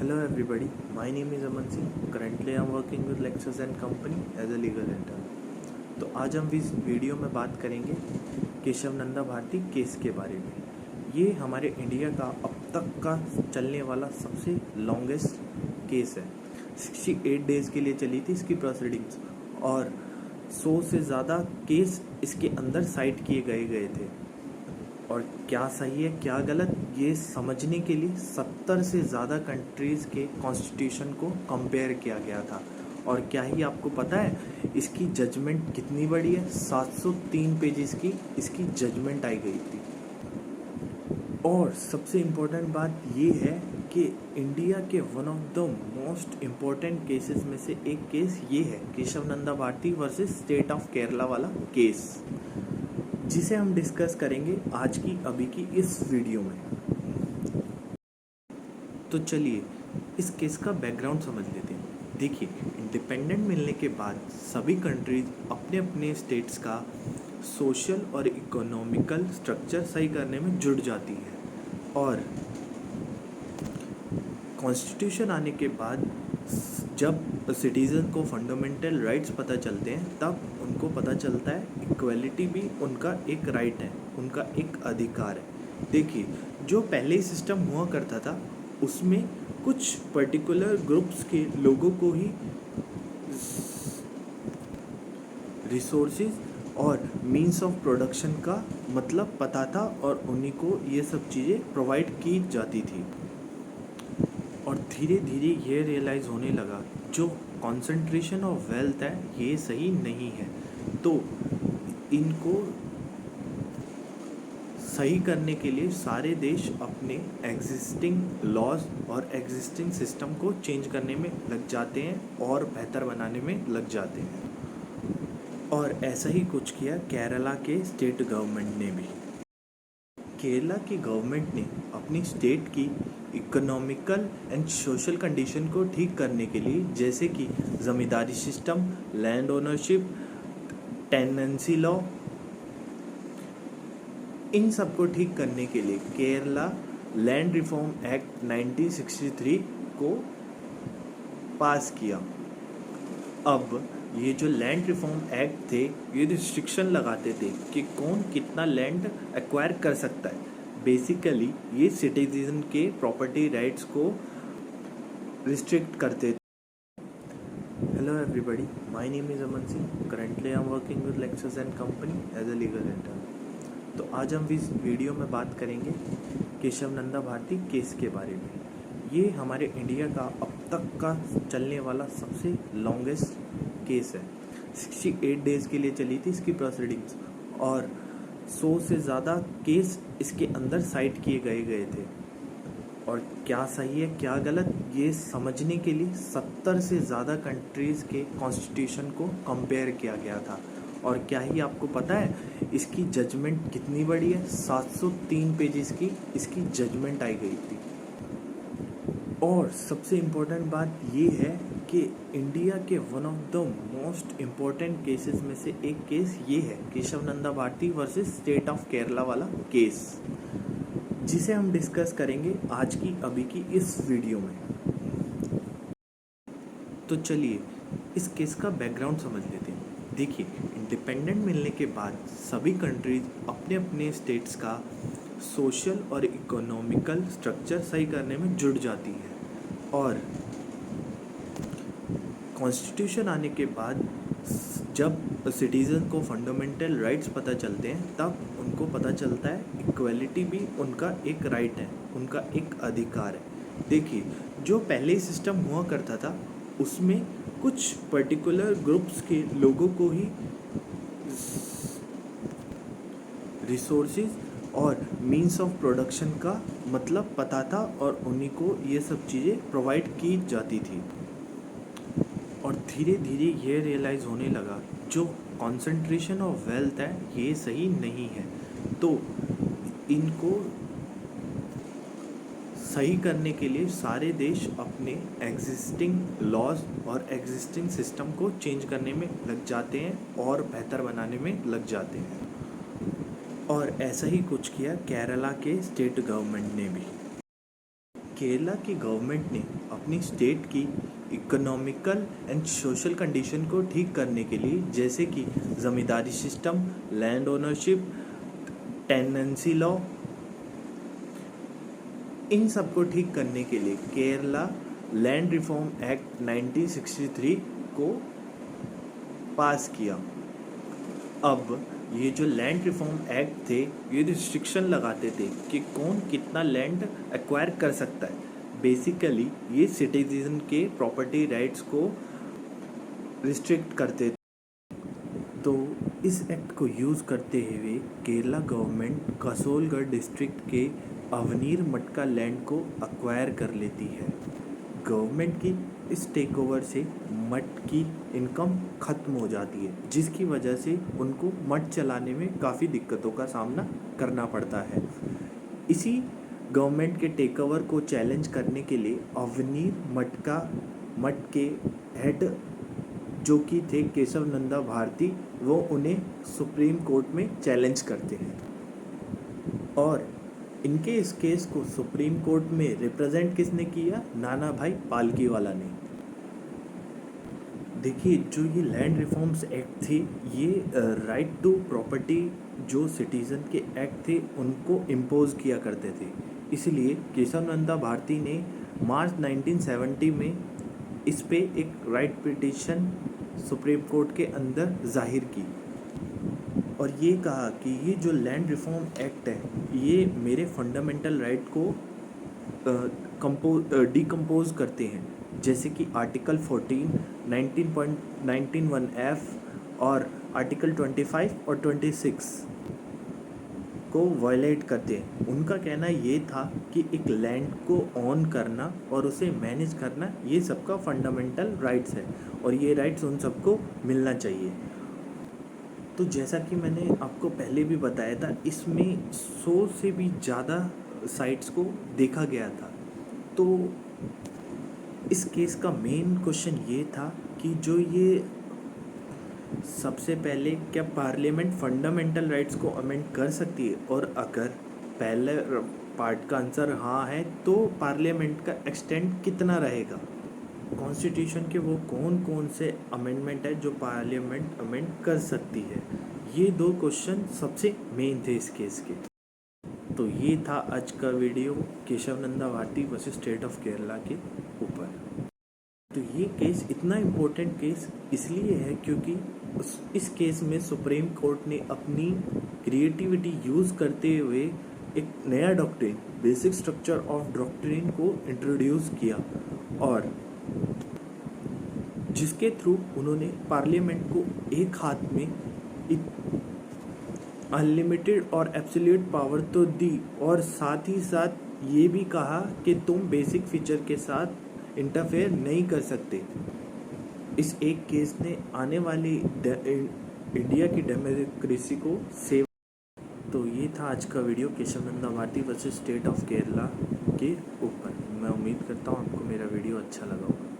Hello everybody, my name is Aman Singh. Currently I am working with Lexus and Company as a legal intern. तो आज हम इस video में बात करेंगे केशव नंदा भारती केस के बारे में। ये हमारे इंडिया का अब तक का चलने वाला सबसे लॉन्गेस्ट केस है। 68 डेज़ के लिए चली थी इसकी प्रोसीडिंग्स और 100 से ज़्यादा केस इसके अंदर साइट किए गए थे। और क्या सही है क्या गलत ये समझने के लिए 70 से ज़्यादा कंट्रीज़ के कॉन्स्टिट्यूशन को कंपेयर किया गया था। और क्या ही आपको पता है इसकी जजमेंट कितनी बड़ी है? 703 पेजेस की इसकी जजमेंट आई गई थी। और सबसे इम्पोर्टेंट बात ये है कि इंडिया के one of the most important cases में से एक केस ये है Kesavananda Bharati versus state of Kerala वाला केस, जिसे हम डिस्कस करेंगे आज की अभी की इस वीडियो में। तो चलिए इस केस का बैकग्राउंड समझ लेते हैं। देखिए, इंडिपेंडेंट मिलने के बाद सभी कंट्रीज अपने अपने स्टेट्स का सोशल और इकोनॉमिकल स्ट्रक्चर सही करने में जुट जाती है। और कॉन्स्टिट्यूशन आने के बाद जब सिटीज़न को फंडामेंटल राइट्स पता चलते हैं तब उनको पता चलता है इक्वलिटी भी उनका एक राइट है, उनका एक अधिकार है। देखिए, जो पहले सिस्टम हुआ करता था उसमें कुछ पर्टिकुलर ग्रुप्स के लोगों को ही रिसोर्सेज और मींस ऑफ प्रोडक्शन का मतलब पता था और उन्हीं को ये सब चीज़ें प्रोवाइड की जाती थी। और धीरे धीरे ये रियलाइज़ होने लगा जो कॉन्सेंट्रेशन ऑफ वेल्थ है ये सही नहीं है, तो इनको सही करने के लिए सारे देश अपने एग्जिस्टिंग लॉज और एग्जिस्टिंग सिस्टम को चेंज करने में लग जाते हैं और बेहतर बनाने में लग जाते हैं। और ऐसा ही कुछ किया केरला के स्टेट गवर्नमेंट ने भी। केरला की गवर्नमेंट ने अपनी स्टेट की इकोनॉमिकल एंड सोशल कंडीशन को ठीक करने के लिए, जैसे कि zamindari system, land ownership, tenancy law, इन सब को ठीक करने के लिए केरला लैंड रिफॉर्म एक्ट 1963 को पास किया। अब ये जो लैंड रिफॉर्म एक्ट थे ये रिस्ट्रिक्शन लगाते थे कि कौन कितना लैंड एक्वायर कर सकता है। बेसिकली ये सिटीजन के प्रॉपर्टी राइट्स को रिस्ट्रिक्ट करते थे। Hello everybody, my name is Aman Singh. Currently I am working with Lexus and company as a legal intern. तो आज हम इस वीडियो में बात करेंगे केशव नंदा भारती केस के बारे में। ये हमारे इंडिया का अब तक का चलने वाला सबसे लॉन्गेस्ट केस है। 68 डेज़ के लिए चली थी इसकी प्रोसीडिंग्स और 100 से ज़्यादा केस इसके अंदर साइट किए गए थे। और क्या सही है क्या गलत ये समझने के लिए 70 से ज़्यादा कंट्रीज़ के कॉन्स्टिट्यूशन को कंपेयर किया गया था। और क्या ही आपको पता है इसकी जजमेंट कितनी बड़ी है? 703 पेजेस की इसकी जजमेंट आई गई थी। और सबसे इम्पोर्टेंट बात ये है कि इंडिया के one of the most important cases में से एक केस ये है Kesavananda Bharati versus state of Kerala वाला केस, जिसे हम डिस्कस करेंगे आज की अभी की इस वीडियो में। तो चलिए इस केस का बैकग्राउंड समझ लेते हैं। देखिए, इंडिपेंडेंट मिलने के बाद सभी कंट्रीज अपने अपने स्टेट्स का सोशल और इकोनॉमिकल स्ट्रक्चर सही करने में जुट जाती है। और कॉन्स्टिट्यूशन आने के बाद जब सिटीज़न को फंडामेंटल राइट्स पता चलते हैं तब उनको पता चलता है इक्वलिटी भी उनका एक राइट है, उनका एक अधिकार है। देखिए, जो पहले सिस्टम हुआ करता था उसमें कुछ पर्टिकुलर ग्रुप्स के लोगों को ही रिसोर्सेज और मींस ऑफ प्रोडक्शन का मतलब पता था और उन्हीं को ये सब चीज़ें प्रोवाइड की जाती थी। और धीरे धीरे ये रियलाइज़ होने लगा जो कॉन्सेंट्रेशन ऑफ वेल्थ है ये सही नहीं है, तो इनको सही करने के लिए सारे देश अपने एग्जिस्टिंग लॉज और एग्जिस्टिंग सिस्टम को चेंज करने में लग जाते हैं और बेहतर बनाने में लग जाते हैं। और ऐसा ही कुछ किया केरला के स्टेट गवर्नमेंट ने भी। केरला की गवर्नमेंट ने अपनी स्टेट की इकोनॉमिकल एंड सोशल कंडीशन को ठीक करने के लिए, जैसे कि zamindari system, land ownership, tenancy law, इन सब को ठीक करने के लिए केरला लैंड रिफॉर्म एक्ट 1963 को पास किया। अब ये जो लैंड रिफॉर्म एक्ट थे, ये रिस्ट्रिक्शन लगाते थे कि कौन कितना लैंड एक्वायर कर सकता है। बेसिकली ये सिटीजन के प्रॉपर्टी राइट्स को रिस्ट्रिक्ट करते थे। तो इस एक्ट को यूज़ करते हुए केरला गवर्नमेंट कसोलगढ़ डिस्ट्रिक्ट के अवनीर मटका लैंड को एक्वायर कर लेती है। गवर्नमेंट की इस टेक ओवर से मठ की इनकम ख़त्म हो जाती है, जिसकी वजह से उनको मठ चलाने में काफ़ी दिक्कतों का सामना करना पड़ता है। इसी गवर्नमेंट के टेक ओवर को चैलेंज करने के लिए अवनीर मठ के हेड जो कि थे केशव नंदा भारती, वो उन्हें सुप्रीम कोर्ट में चैलेंज करते हैं और इनके इस केस को सुप्रीम कोर्ट में रिप्रेजेंट किसने किया? नाना भाई पालकीवाला ने। देखिए, जो ये लैंड रिफॉर्म्स एक्ट थे, ये राइट टू प्रॉपर्टी जो सिटीज़न के एक्ट थे उनको इम्पोज किया करते थे। इसलिए केशव नंदा भारती ने मार्च 1970 में इस पे एक राइट पिटीशन सुप्रीम कोर्ट के अंदर जाहिर की और ये कहा कि ये जो लैंड रिफॉर्म एक्ट है, ये मेरे फंडामेंटल राइट को डिकम्पोज करते हैं, जैसे कि आर्टिकल 14, 19.191F और आर्टिकल 25 और 26 को वायलेट करते हैं। उनका कहना ये था कि एक लैंड को ऑन करना और उसे मैनेज करना, ये सबका फंडामेंटल राइट्स है और ये राइट्स उन सबको मिलना चाहिए। तो जैसा कि मैंने आपको पहले भी बताया था, इसमें 100 से भी ज़्यादा साइट्स को देखा गया था। तो इस केस का मेन क्वेश्चन ये था कि जो ये सबसे पहले क्या पार्लियामेंट फंडामेंटल राइट्स को अमेंड कर सकती है, और अगर पहले पार्ट का आंसर हाँ है तो पार्लियामेंट का एक्सटेंड कितना रहेगा, कॉन्स्टिट्यूशन के वो कौन कौन से अमेंडमेंट है जो पार्लियामेंट अमेंड कर सकती है। ये दो क्वेश्चन सबसे मेन थे इस केस के। तो ये था आज का video Kesavananda Bharati versus state of Kerala के ऊपर। तो ये केस इतना इम्पोर्टेंट केस इसलिए है क्योंकि इस केस में सुप्रीम कोर्ट ने अपनी क्रिएटिविटी यूज़ करते हुए एक नया doctrine, basic structure of doctrine को इंट्रोड्यूस किया और जिसके थ्रू उन्होंने पार्लियामेंट को एक हाथ में अनलिमिटेड और एब्सोल्यूट पावर तो दी और साथ ही साथ ये भी कहा कि तुम बेसिक फीचर के साथ इंटरफेयर नहीं कर सकते। इस एक केस ने आने वाली इंडिया की डेमोक्रेसी को सेव। तो ये था आज का video Kesavananda Bharati versus state of Kerala के ऊपर। मैं उम्मीद करता हूँ आपको मेरा वीडियो अच्छा लगा होगा।